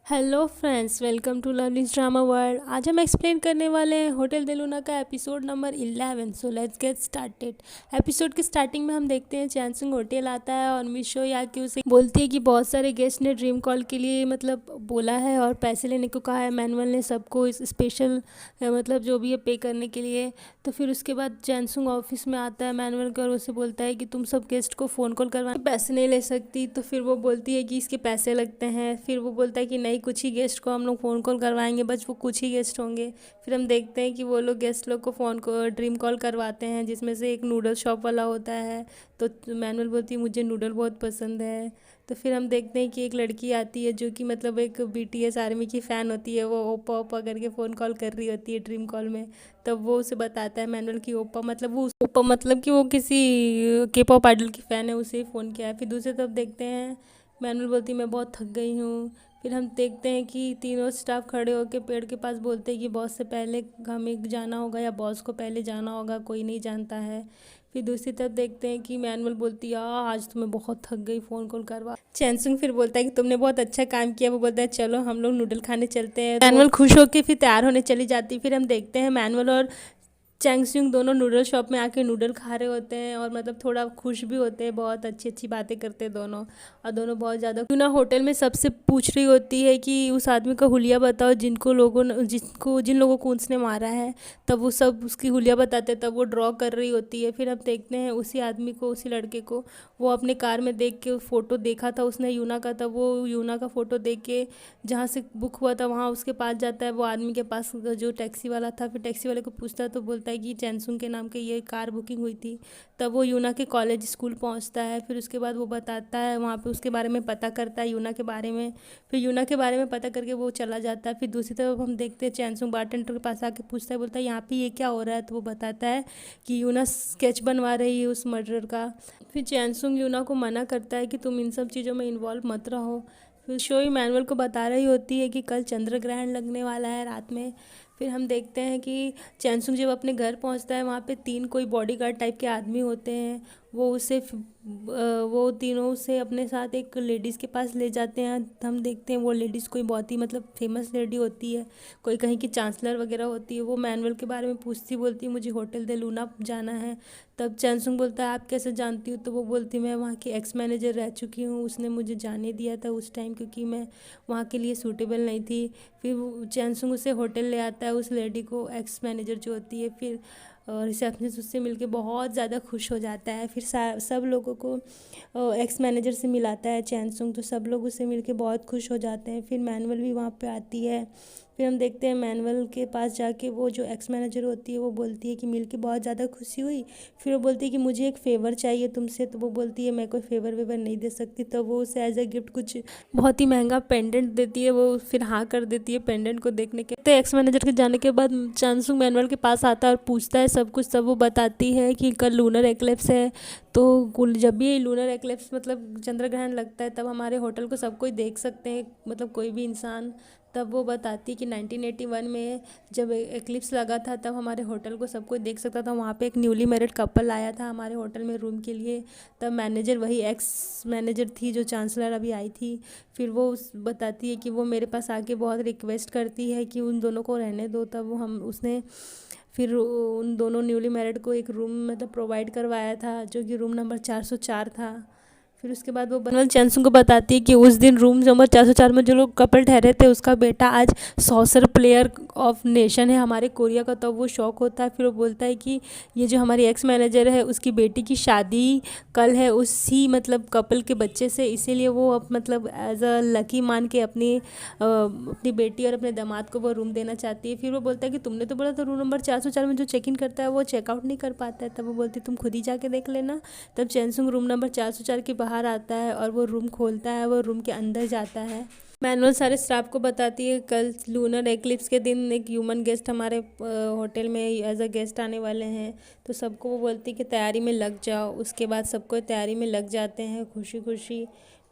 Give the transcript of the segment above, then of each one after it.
Hello friends, welcome to Lovely's Drama World. आज हम explain करने वाले हैं होटल दे लूना का episode number 11। So let's get started. Episode के स्टार्टिंग में हम देखते हैं चैनसुंग होटल आता है और मिशो याकी उसे बोलती है कि बहुत सारे गेस्ट ने ड्रीम कॉल के लिए बोला है और पैसे लेने को कहा है। मैनुअल ने सबको इस स्पेशल जो भी है पे करने के लिए। तो फिर उसके बाद चैनसुंग ऑफिस में आता है मैनुअल का और उसे बोलता है कि तुम सब गेस्ट को फ़ोन कॉल करवा पैसे नहीं ले सकती। तो फिर वो बोलती है कि इसके पैसे लगते हैं। फिर वो बोलता है कि नहीं, कुछ ही गेस्ट को हम लोग फ़ोन कॉल करवाएंगे, बस वो कुछ ही गेस्ट होंगे। फिर हम देखते हैं कि वो लोग गेस्ट लोग को फ़ोन को ड्रीम कॉल करवाते हैं, जिसमें से एक नूडल शॉप वाला होता है। तो मैनुअल बोलती है मुझे नूडल बहुत पसंद है। तो फिर हम देखते हैं कि एक लड़की आती है जो कि एक बीटीएस आर्मी की फ़ैन होती है। वो ओप्पा ओप्पा करके फ़ोन कॉल कर रही होती है ड्रीम कॉल में। तब वो उसे बताता है मैनुअल की ओप्पा कि वो किसी के पॉप आइडल की फ़ैन है, उसे फ़ोन किया है। फिर दूसरी तरफ देखते हैं मैनुअल बोलती मैं बहुत थक गई हूँ। फिर हम देखते हैं कि तीनों स्टाफ खड़े होकर पेड़ के पास बोलते हैं कि बॉस से पहले हमें जाना होगा या बॉस को पहले जाना होगा, कोई नहीं जानता है। फिर दूसरी तरफ देखते हैं कि मैनुअल बोलती है आज तो मैं बहुत थक गई, फ़ोन कॉल करवा। चैनसुंग फिर बोलता है कि तुमने बहुत अच्छा काम किया। वो बोलता है चलो हम लोग नूडल खाने चलते हैं। मैनुअल खुश होकर फिर तैयार होने चली जाती। फिर हम देखते हैं मैनुअल और चैंगसूंग दोनों नूडल शॉप में आके नूडल खा रहे होते हैं और थोड़ा खुश भी होते हैं, बहुत अच्छी अच्छी बातें करते हैं दोनों। और दोनों बहुत ज़्यादा यूना होटल में सबसे पूछ रही होती है कि उस आदमी का हुलिया बताओ जिन लोगों को उसने मारा है। तब वो सब उसकी हुलिया बताते हैं, तब वो ड्रॉ कर रही होती है। फिर हम देखते हैं उसी आदमी को, उसी लड़के को वो अपने कार में देख के फ़ोटो देखा था उसने यूना का। तब वो यूना का फ़ोटो देख के जहाँ से बुक हुआ था वहाँ उसके पास जाता है, वो आदमी के पास जो टैक्सी वाला था। फिर टैक्सी वाले को पूछता है तो बोलता है कि चैनसुंग के नाम की ये कार बुकिंग हुई थी। तब वो यूना के कॉलेज स्कूल पहुँचता है। फिर उसके बाद वो बताता है, वहाँ पे उसके बारे में पता करता है यूना के बारे में। फिर यूना के बारे में पता करके वो चला जाता है। फिर दूसरी तरफ हम देखते हैं चैनसुंग बारटेंडर के पास आके पूछता है, बोलता है यहाँ पे ये क्या हो रहा है। तो वो बताता है कि यूना स्केच बनवा रही है उस मर्डर का। फिर चैनसुंग यूना को मना करता है कि तुम इन सब चीज़ों में इन्वॉल्व मत रहो। फिर शोई मैनुअल को बता रही होती है कि कल चंद्र ग्रहण लगने वाला है रात में। फिर हम देखते हैं कि चैनसुंग जब अपने घर पहुंचता है, वहाँ पे तीन कोई बॉडीगार्ड टाइप के आदमी होते हैं। वो तीनों उसे अपने साथ एक लेडीज़ के पास ले जाते हैं। हम देखते हैं वो लेडीज़ कोई बहुत ही फेमस लेडी होती है, कोई कहीं की चांसलर वगैरह होती है। वो मैनुअल के बारे में पूछती बोलती है मुझे होटल दे लूना जाना है। तब चैनसुंग बोलता है आप कैसे जानती हो। तो वो बोलती मैं वहाँ की एक्स मैनेजर रह चुकी हूँ, उसने मुझे जाने दिया था उस टाइम क्योंकि मैं वहाँ के लिए सूटेबल नहीं थी। फिर वो चैनसुंग उसे होटल ले आता है, उस लेडी को, एक्स मैनेजर जो होती है। फिर रिसेप्शनिस्ट उससे मिलके बहुत ज़्यादा खुश हो जाता है। फिर सब लोगों को एक्स मैनेजर से मिलाता है चैनसुंग, तो सब लोग उससे मिलके बहुत खुश हो जाते हैं। फिर मैनुअल भी वहाँ पे आती है। फिर हम देखते हैं मैनुअल के पास जाके वो जो एक्स मैनेजर होती है वो बोलती है कि मिलके बहुत ज़्यादा खुशी हुई। फिर वो बोलती है कि मुझे एक फ़ेवर चाहिए तुमसे। तो वो बोलती है मैं कोई फ़ेवर वेवर नहीं दे सकती। तो वो उसे एज अ गिफ्ट कुछ बहुत ही महंगा पेंडेंट देती है। वो फिर हाँ कर देती है पेंडेंट को देखने के। तो एक्स मैनेजर के जाने के बाद चांसुंग मैनुअल के पास आता है और पूछता है सब कुछ। तब वो बताती है कि कल लूनर एक्लिप्स है। तो जब भी लूनर एक्लिप्स चंद्र ग्रहण लगता है तब हमारे होटल को सब कोई देख सकते हैं, कोई भी इंसान। तब वो बताती कि 1981 में जब एक्लिप्स लगा था तब हमारे होटल को सब कोई देख सकता था। वहाँ पे एक न्यूली मैरिड कपल आया था हमारे होटल में रूम के लिए। तब मैनेजर वही एक्स मैनेजर थी जो चांसलर अभी आई थी। फिर वो बताती है कि वो मेरे पास आके बहुत रिक्वेस्ट करती है कि उन दोनों को रहने दो। तब वो हम उसने फिर उन दोनों न्यूली मैरिड को एक रूम प्रोवाइड करवाया था जो कि रूम नंबर 404 था। फिर उसके बाद वो बनवल चैनसुंग को बताती है कि उस दिन रूम नंबर 404 में जो लोग कपल ठहरे थे उसका बेटा आज सॉसर प्लेयर ऑफ नेशन है हमारे कोरिया का। तो वो शौक होता है। फिर वो बोलता है कि ये जो हमारी एक्स मैनेजर है उसकी बेटी की शादी कल है उसी कपल के बच्चे से, इसीलिए वो अब एज अ लकी मान के अपनी बेटी और अपने दामाद को वो रूम देना चाहती है। फिर वो बोलता है कि तुमने तो बोला था रूम नंबर 404 में जो चेक इन करता है वो चेकआउट नहीं कर पाता है। तब वो बोलती तुम खुद ही जाके देख लेना। तब चैनसुंग रूम नंबर 404 के बाहर आता है और वो रूम खोलता है, वो रूम के अंदर जाता है। मैनुअल सारे स्टाफ को बताती है कल लूनर एक्लिप्स के दिन एक ह्यूमन गेस्ट हमारे होटल में एज अ गेस्ट आने वाले हैं। तो सबको वो बोलती है कि तैयारी में लग जाओ। उसके बाद सबको तैयारी में लग जाते हैं खुशी खुशी।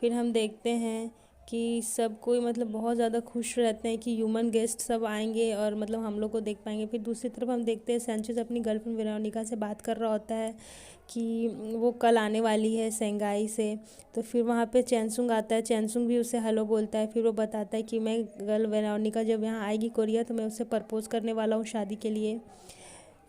फिर हम देखते हैं कि सब कोई बहुत ज़्यादा खुश रहते हैं कि ह्यूमन गेस्ट सब आएंगे और हम लोग को देख पाएंगे। फिर दूसरी तरफ हम देखते हैं सैंचेज अपनी गर्लफ्रेंड वेरोनिका से बात कर रहा होता है कि वो कल आने वाली है शंघाई से। तो फिर वहाँ पे चैनसुंग आता है, चैनसुंग भी उससे हेलो बोलता है। फिर वो बताता है कि मैं कल वेरोनिका जब यहाँ आएगी कोरिया तो मैं उससे प्रपोज़ करने वाला हूँ शादी के लिए।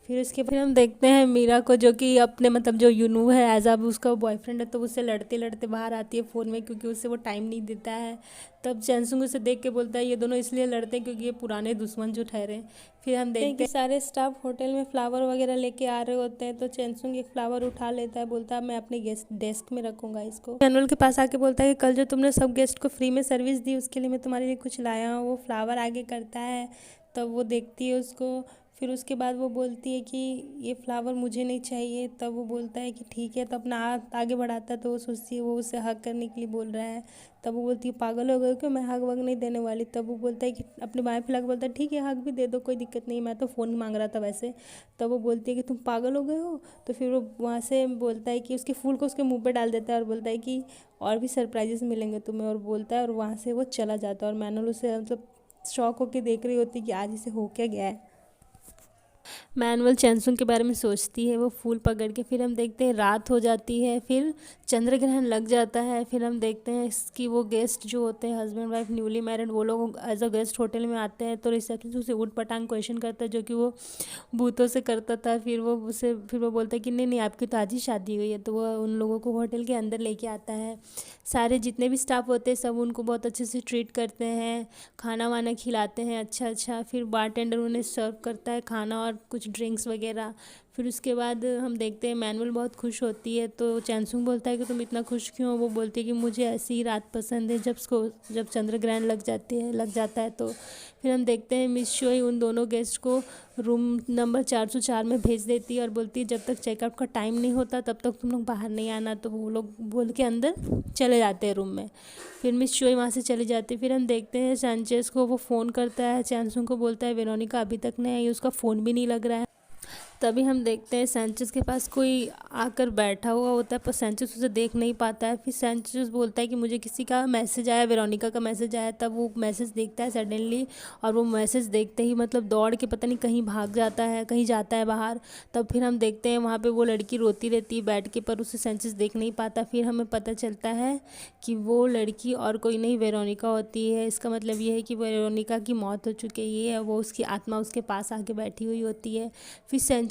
फिर हम देखते हैं मीरा को, जो कि अपने मतलब जो यूनू है एज अब उसका बॉयफ्रेंड है, तो उससे लड़ते लड़ते बाहर आती है फ़ोन में, क्योंकि उससे वो टाइम नहीं देता है। तब चैनसुंग उसे देख के बोलता है ये दोनों इसलिए लड़ते हैं क्योंकि ये पुराने दुश्मन जो ठहरे। फिर हम देखते हैं कि सारे स्टाफ होटल में फ्लावर वगैरह लेके आ रहे होते हैं, तो चैनसुंग एक फ्लावर उठा लेता है, बोलता है मैं अपने गेस्ट डेस्क में रखूँगा इसको। जनरल के पास आके बोलता है कि कल जो तुमने सब गेस्ट को फ्री में सर्विस दी उसके लिए मैं तुम्हारे लिए कुछ लाया हूँ। वो फ्लावर आगे करता है, तब वो देखती है उसको। फिर उसके बाद वो बोलती है कि ये फ्लावर मुझे नहीं चाहिए। तब वो बोलता है कि ठीक है, तो अपना हाथ आगे बढ़ाता है, तो वो सोचती है वो उसे हग करने के लिए बोल रहा है। तब वो बोलती है पागल हो गए क्यों, मैं हग वग नहीं देने वाली। तब वो बोलता है कि अपने बाएं फैला के बोलता है ठीक है हग भी दे दो, कोई दिक्कत नहीं, मैं तो फ़ोन मांग रहा था वैसे। तब वो बोलती है कि तुम पागल हो गए हो। तो फिर वो वहाँ से बोलता है कि उसके फूल को उसके मुँह पे डाल देता है और बोलता है कि और भी सरप्राइजेस मिलेंगे तुम्हें, और बोलता है, और वहाँ से वो चला जाता है। और मैनुअल उसे मतलब शॉक होकर देख रही होती है कि आज इसे हो क्या गया है। मैनुअल चैनसुंग के बारे में सोचती है, वो फूल पकड़ के। फिर हम देखते हैं रात हो जाती है, फिर चंद्र ग्रहण लग जाता है। फिर हम देखते हैं कि वो गेस्ट जो होते हैं हस्बैंड वाइफ न्यूली मैरिड, वो लोग एज अ गेस्ट होटल में आते हैं। तो रिसेप्शन उसे उठ पटांग क्वेश्चन करता है, जो कि वो भूतों से करता था। फिर वो बोलता है कि नहीं नहीं आपकी तो आज ही शादी हुई है। तो वो उन लोगों को होटल के अंदर लेके आता है। सारे जितने भी स्टाफ होते हैं सब उनको बहुत अच्छे से ट्रीट करते हैं, खाना वाना खिलाते हैं अच्छा अच्छा। फिर बारटेंडर उन्हें सर्व करता है खाना और कुछ ड्रिंक्स वगैरह। फिर उसके बाद हम देखते हैं मैनुअल बहुत खुश होती है। तो चैनसुंग बोलता है कि तुम इतना खुश क्यों हो। वो बोलती है कि मुझे ऐसी ही रात पसंद है जब चंद्र ग्रहण लग जाता है। तो फिर हम देखते हैं मिस शोई उन दोनों गेस्ट को रूम नंबर 404 में भेज देती है और बोलती है जब तक चेकआउट का टाइम नहीं होता तब तक तुम लोग बाहर नहीं आना। तो वो लोग बोल के अंदर चले जाते हैं रूम में। फिर मिस शोई वहाँ से चली जाती है। फिर हम देखते हैं सैंचेज को, वो फ़ोन करता है, चैनसुंग को बोलता है वेरोनिका अभी तक नहीं आई, उसका फ़ोन भी नहीं लग रहा है। तभी हम देखते हैं सैंचेज के पास कोई आकर बैठा हुआ होता है, पर सैंचेज उसे देख नहीं पाता है। फिर सैंचेज बोलता है कि मुझे किसी का मैसेज आया, वेरोनिका का मैसेज आया। तब वो मैसेज देखता है सडनली, और वो मैसेज देखते ही मतलब दौड़ के पता नहीं कहीं भाग जाता है, कहीं जाता है बाहर। तब फिर हम देखते हैं वहाँ पे वो लड़की रोती रहती है बैठ के, पर उसे सैंचेज देख नहीं पाता। फिर हमें पता चलता है कि वो लड़की और कोई नहीं वेरोनिका होती है। इसका मतलब ये है कि वेरोनिका की मौत हो चुकी है, वो उसकी आत्मा उसके पास आके बैठी हुई होती है। फिर सैंचेस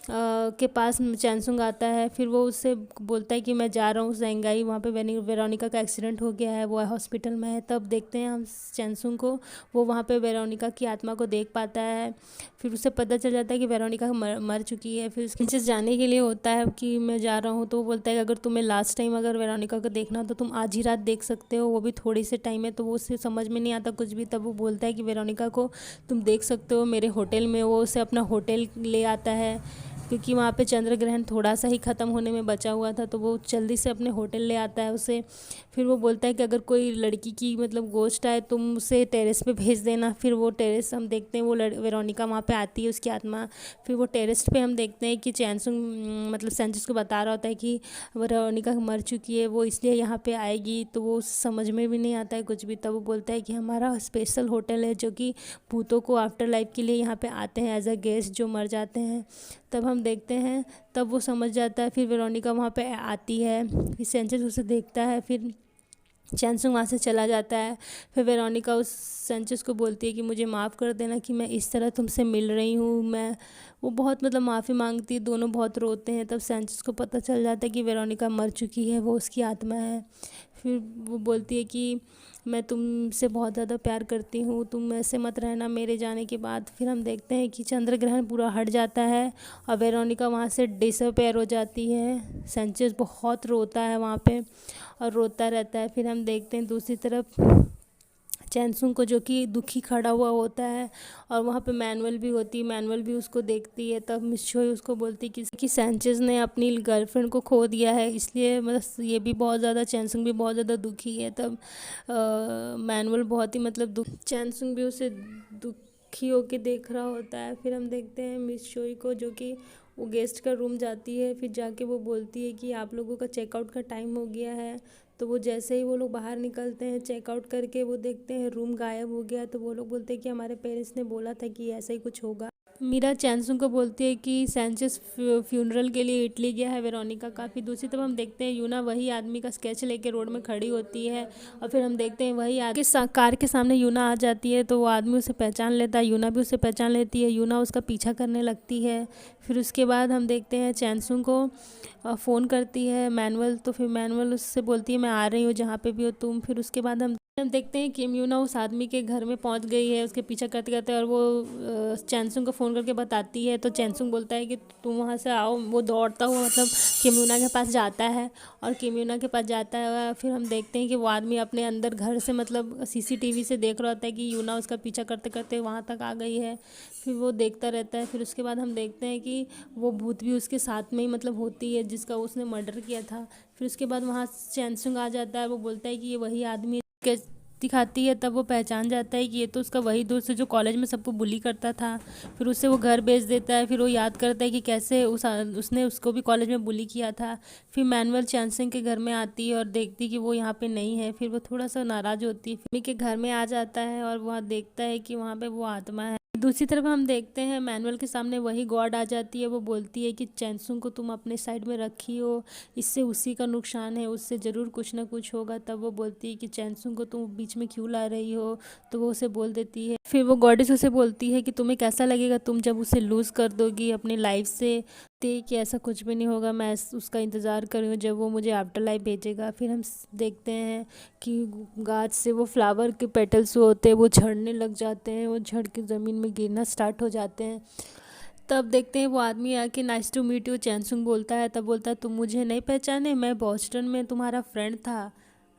के पास चैनसुंग आता है। फिर वो उससे बोलता है कि मैं जा रहा हूँ शंघाई, वहाँ पे वेरोनिका का एक्सीडेंट हो गया है, वो हॉस्पिटल में है। तब देखते हैं हम चैनसुंग को, वो वहाँ पे वेरोनिका की आत्मा को देख पाता है। फिर उसे पता चल जाता है कि वेरोनिका मर चुकी है। फिर उसके जाने के लिए होता है कि मैं जा रहा हूँ। तो वो बोलता है कि अगर तुम्हें लास्ट टाइम अगर वेरोनिका को देखना हो तो तुम आज ही रात देख सकते हो, वो भी थोड़ी से टाइम है। तो वो उसे समझ में नहीं आता कुछ भी। तब वो बोलता है कि वेरोनिका को तुम देख सकते हो मेरे होटल में। वो उसे अपना होटल ले आता है, क्योंकि वहाँ पे चंद्र ग्रहण थोड़ा सा ही ख़त्म होने में बचा हुआ था। तो वो जल्दी से अपने होटल ले आता है उसे। फिर वो बोलता है कि अगर कोई लड़की की मतलब गोश्त आए तुम उसे टेरेस पे भेज देना। फिर वो टेरेस हम देखते हैं, वो वेरोनिका वहाँ पे आती है, उसकी आत्मा। फिर वो टेरेस पे हम देखते हैं कि चैनसुंग मतलब सैंचेज को बता रहा होता है कि वेरोनिका मर चुकी है, वो इसलिए यहाँ पे आएगी। तो वो समझ में भी नहीं आता है कुछ भी। तब वो बोलता है कि हमारा स्पेशल होटल है जो कि भूतों को आफ्टर लाइफ के लिए यहाँ पे आते हैं एज अ गेस्ट जो मर जाते हैं। तब हम देखते हैं, तब वो समझ जाता है। फिर वेरोनिका वहाँ पे आती है, फिर सैंचेज उसे देखता है, फिर चैनसुंग वहाँ से चला जाता है। फिर वेरोनिका उस सैंचेज को बोलती है कि मुझे माफ़ कर देना कि मैं इस तरह तुमसे मिल रही हूँ। वो बहुत मतलब माफ़ी मांगती है, दोनों बहुत रोते हैं। तब सैंचेज को पता चल जाता है कि वेरोनिका मर चुकी है, वो उसकी आत्मा है। फिर वो बोलती है कि मैं तुमसे बहुत ज़्यादा प्यार करती हूँ, तुम ऐसे मत रहना मेरे जाने के बाद। फिर हम देखते हैं कि चंद्र ग्रहण पूरा हट जाता है और वेरोनिका वहाँ से डिसअपीयर हो जाती है। सैंचेज बहुत रोता है वहाँ पे और रोता रहता है। फिर हम देखते हैं दूसरी तरफ चैनसुंग को, जो कि दुखी खड़ा हुआ होता है, और वहाँ पे मैनुअल भी होती है, मैनुअल भी उसको देखती है। तब मिस शोई उसको बोलती है कि सैंचेज ने अपनी गर्लफ्रेंड को खो दिया है, इसलिए मतलब ये भी बहुत ज़्यादा, चैनसुंग भी बहुत ज़्यादा दुखी है। तब मैनुअल बहुत ही मतलब चैनसुंग भी उसे दुखी होके देख रहा होता है। फिर हम देखते हैं मिस शोई को, जो कि वो गेस्ट का रूम जाती है। फिर जाके वो बोलती है कि आप लोगों का चेकआउट का टाइम हो गया है। तो वो जैसे ही वो लोग बाहर निकलते हैं चेकआउट करके, वो देखते हैं रूम गायब हो गया। तो वो लोग बोलते हैं कि हमारे पेरेंट्स ने बोला था कि ऐसा ही कुछ होगा। मीरा चैनसुंग को बोलती है कि सैंचेस फ्यूनरल के लिए इटली गया है वेरोनिका का। फिर दूसरी तरफ हम देखते हैं यूना वही आदमी का स्केच लेके रोड में खड़ी होती है और फिर हम देखते हैं वही आदमी कार के सामने यूना आ जाती है तो वो आदमी उसे पहचान लेता है, यूना भी उसे पहचान लेती है। यूना उसका पीछा करने लगती है। फिर उसके बाद हम देखते हैं चैनसुंग को फ़ोन करती है मैनुअल, तो फिर मैनुअल उससे बोलती है मैं आ रही हूँ जहाँ पे भी हो तुम। फिर उसके बाद हम देखते हैं कि यूना उस आदमी के घर में पहुंच गई है उसके पीछा करते करते, और वो चैनसुंग को फ़ोन करके बताती है। तो चैनसुंग बोलता है कि तुम वहाँ से आओ। वो दौड़ता हुआ मतलब किम यूना के पास जाता है और किम यूना के पास जाता है। फिर हम देखते हैं कि वो आदमी अपने अंदर घर से मतलब सीसीटीवी से देख रहा होता है कि यूना उसका पीछा करते करते वहाँ तक आ गई है। फिर वो देखता रहता है। फिर उसके बाद हम देखते हैं कि वो भूत भी उसके साथ में ही मतलब होती है जिसका उसने मर्डर किया था। फिर उसके बाद वहाँ चैनसुंग आ जाता है। वो बोलता है कि ये वही आदमी दिखाती है, तब वो पहचान जाता है कि ये तो उसका वही दोस्त है जो कॉलेज में सबको बुली करता था। फिर उससे वो घर भेज देता है। फिर वो याद करता है कि कैसे उसने उसको भी कॉलेज में बुली किया था। फिर मैनुअल चैनसिंग के घर में आती है और देखती कि वो यहाँ पे नहीं है। फिर वो थोड़ा सा नाराज़ होती है, फिर के घर में आ जाता है और वह देखता है कि वहाँ पे वो आत्मा है। दूसरी तरफ हम देखते हैं मैनुअल के सामने वही गॉड आ जाती है। वो बोलती है कि चैनसुंग को तुम अपने साइड में रखी हो, इससे उसी का नुकसान है, उससे ज़रूर कुछ ना कुछ होगा। तब वो बोलती है कि चैनसुंग को तुम बीच में क्यों ला रही हो, तो वो उसे बोल देती है। फिर वो गॉडेस उसे बोलती है कि तुम्हें कैसा लगेगा तुम जब उसे लूज़ कर दोगी अपनी लाइफ से। कि ऐसा कुछ भी नहीं होगा, मैं उसका इंतज़ार कर रही हूँ जब वो मुझे आफ्टर लाइफ भेजेगा। फिर हम देखते हैं कि गाछ से वो फ्लावर के पेटल्स होते हैं वो झड़ने लग जाते हैं, वो झड़ के ज़मीन में गिरना स्टार्ट हो जाते हैं। तब देखते हैं वो आदमी आके नाइस टू मीट यू चैनसुंग बोलता है। तब बोलता है तुम मुझे नहीं पहचाने, मैं बॉस्टन में तुम्हारा फ्रेंड था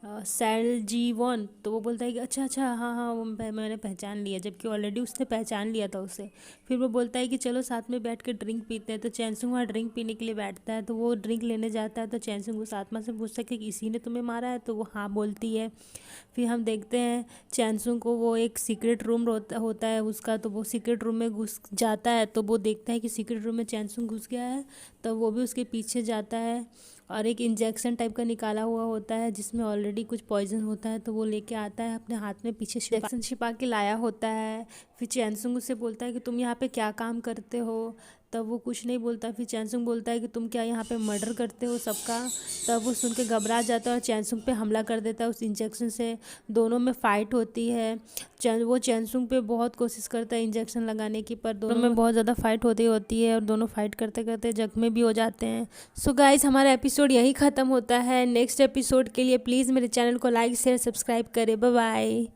सैल जी वॉन। तो वो बोलता है कि अच्छा अच्छा हाँ हाँ वो मैंने पहचान लिया, जबकि ऑलरेडी उसने पहचान लिया था उसे। फिर वो बोलता है कि चलो साथ में बैठ के ड्रिंक पीते हैं। तो चैनसुंग वहाँ ड्रिंक पीने के लिए बैठता है। तो वो ड्रिंक लेने जाता है तो चैनसुंग उस आत्मा से पूछता है कि इसी ने तुम्हें मारा है, तो वो हाँ बोलती है। फिर हम देखते हैं चैनसुंग को वो एक सीक्रेट रूम होता है उसका, तो वो सीक्रेट रूम में घुस जाता है। तो वो देखता है कि सीक्रेट रूम में चैनसुंग घुस गया है। तो वो भी उसके पीछे जाता है और एक इंजेक्शन टाइप का निकाला हुआ होता है जिसमें ऑलरेडी कुछ पॉइजन होता है। तो वो लेके आता है अपने हाथ में, पीछे इंजेक्शन छिपा के लाया होता है। फिर चैनसुंग उससे बोलता है कि तुम यहाँ पे क्या काम करते हो। तब वो कुछ नहीं बोलता। फिर चैनसुंग बोलता है कि तुम क्या यहाँ पे मर्डर करते हो सबका। तब वो सुन के घबरा जाता है और चैनसुंग पे हमला कर देता है उस इंजेक्शन से। दोनों में फ़ाइट होती है। वो चैनसुंग पे बहुत कोशिश करता है इंजेक्शन लगाने की, पर दोनों में बहुत ज़्यादा फाइट होती है और दोनों फाइट करते करते जख्मी भी हो जाते हैं। सो गाइस हमारा एपिसोड यही ख़त्म होता है। नेक्स्ट एपिसोड के लिए प्लीज़ मेरे चैनल को लाइक शेयर सब्सक्राइब करें। Bye bye.